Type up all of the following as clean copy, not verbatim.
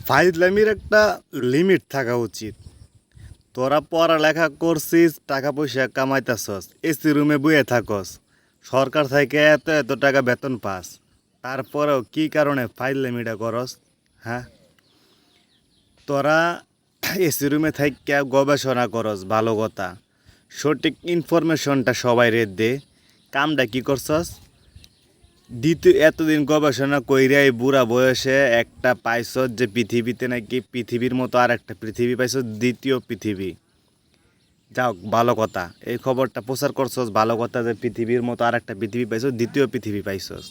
ফাইজলামির একটা লিমিট থাকা উচিত। তোরা পড়ালেখা করছিস, টাকা পয়সা কামাইতেছস, এসি রুমে বইয়ে থাকস, সরকার থেকে এত এত টাকা বেতন পাস, তারপরেও কি কারণে ফাইজলামিটা করস? হ্যাঁ, তোরা এসি রুমে থাইকা গবেষণা করস, ভালো কথা, সঠিক ইনফরমেশনটা সবাই রে দে। কামটা কি করছস? দ্বিতীয় এতদিন গবেষণা কইরা এই বুড়া বয়সে একটা পাইছ যে পৃথিবীতে নাকি পৃথিবীর মতো আর একটা পৃথিবী পাইছ, দ্বিতীয় পৃথিবী। যাও, ভালো কথা, এই খবরটা প্রচার করছস, ভালো কথা যে পৃথিবীর মতো আর একটা পৃথিবী পাইছ, দ্বিতীয় পৃথিবী পাইছস।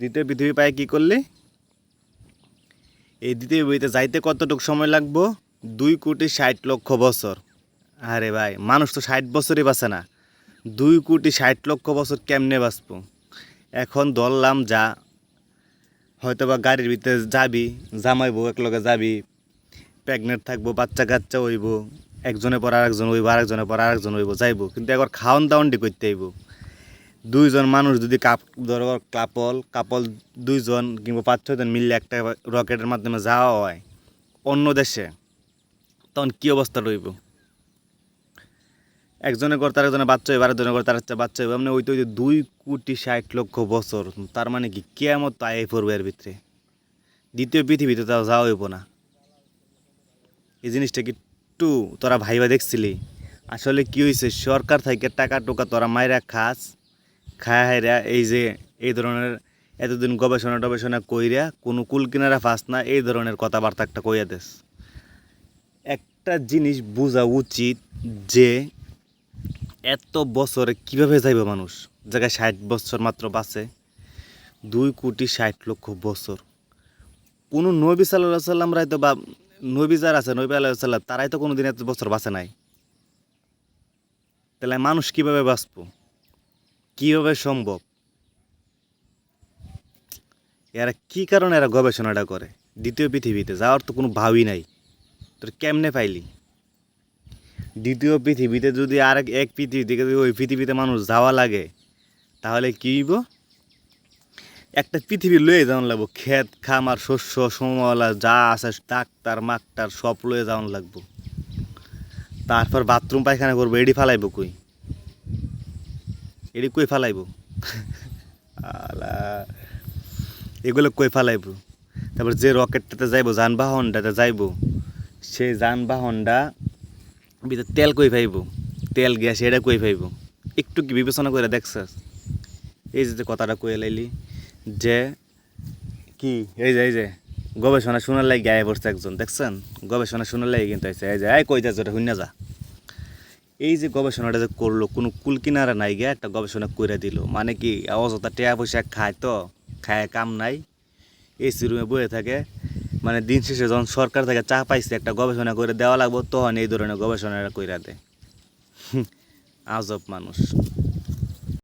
দ্বিতীয় পৃথিবী পাই কি করলি? এই দ্বিতীয় পৃথিবীতে যাইতে কতটুকু সময় লাগবো? 2,60,00,000 বছর। আরে ভাই, মানুষ তো 60 বছরই বাঁচে না, 2,60,00,000 বছর কেমনে বাঁচবো? এখন ধরলাম যা, হয়তো বা গাড়ির ভিতরে যাবি, জামাইবো একলগে যাবি, প্রেগনেন্ট থাকবো, বাচ্চা কাচ্চা হইব, একজনের পর আরেকজন হইব, আরেকজনের পর আরেকজন হইব, যাইব, কিন্তু একবার খাওয়ান দাওয়ানটি করতে হইব। দুইজন মানুষ যদি ধরো কাপল কাপল, দুইজন কিংবা 5-6 জন মিললে একটা রকেটের মাধ্যমে যাওয়া হয় অন্য দেশে, তখন কী অবস্থা রইব? একজনের ঘর তার একজনের বাচ্চা হইব, আরেকজনের ঘর তার বাচ্চা হইব, মানে ওই তো 2,60,00,000 বছর। তার মানে কি কিয়ামত আয়ে পড়বে এর ভিতরে? দ্বিতীয় পৃথিবীতে তাও যাওয়া হইব না। এই জিনিসটা কি একটু তোরা ভাইবা দেখছিলি? আসলে কি হয়েছে, সরকার থেকে টাকা টোকা তোরা মাইরা খাস, খায়া হাইরা এই যে এই ধরনের এতদিন গবেষণা টবেষণা কইরা কোনো কুল কিনারা ফাস না, এই ধরনের কথাবার্তা একটা কইয়া দেস। একটা জিনিস বোঝা উচিত যে এত বছরে কিভাবে যাইব মানুষ, জায়গায় 60 বছর মাত্র বাঁচে। 2,60,00,000 বছর। কোনো নবী সাল্লাল্লাহু আলাইহি সাল্লামরাই তো, বা নবী যারা আছে, নবী আলাইহিস সালাম, তারাই তো কোনো দিন এত বছর বাঁচে নাই। তাহলে মানুষ কিভাবে বাঁচবো? কিভাবে সম্ভব? এরা কি কারণে এরা গবেষণাটা করে? দ্বিতীয় পৃথিবীতে যাওয়ার তো কোনো ভাবই নাই। তোর কেমনে পাইলি? দ্বিতীয় পৃথিবীতে যদি আর এক পৃথিবী থেকে যদি ওই পৃথিবীতে মানুষ যাওয়া লাগে, তাহলে কী হইব? একটা পৃথিবী লয়ে যাওয়ান লাগবো, ক্ষেত খামার শস্য সমলা যা আছে, ডাক্তার মাক্তার সব লয়ে যাওয়ান লাগবো। তারপর বাথরুম পায়খানা করবো, এডি ফালাইব কই? এডি কই ফালাইব? আলা, এগুলো কই ফালাইব? তারপর যে রকেটটাতে যাইব, যানবাহনটাতে যাইব, সেই যানবাহনটা ভিতরে তেল কই পাইব? তেল গ্যাস এটা কই পাইব? একটু কি বিবেচনা করে দেখছস? এই যে কথাটা কয়ে লাইলি যে কি, এই যে গবেষণা শোনার লাগে গায়ে পড়ছে একজন, দেখছেন? গবেষণা শোনার লাগে কিন্তু আছে, এই যে এই কই যাচ্ছে, ওটা শুনে যা। এই যে গবেষণাটা যে করলো, কোনো কুল কিনারা নাই গিয়া একটা গবেষণা করে দিল, মানে কি অযথা টেয়া পয়সা খায়, তো খায় কাম নাই, এসি রুমে বয়ে থাকে। মানে দিন শেষে যখন সরকার থেকে চা পাইছে একটা গবেষণা করে দেওয়া লাগবো, তখন এই ধরনের গবেষণাটা কইরা দেয়। আজব মানুষ।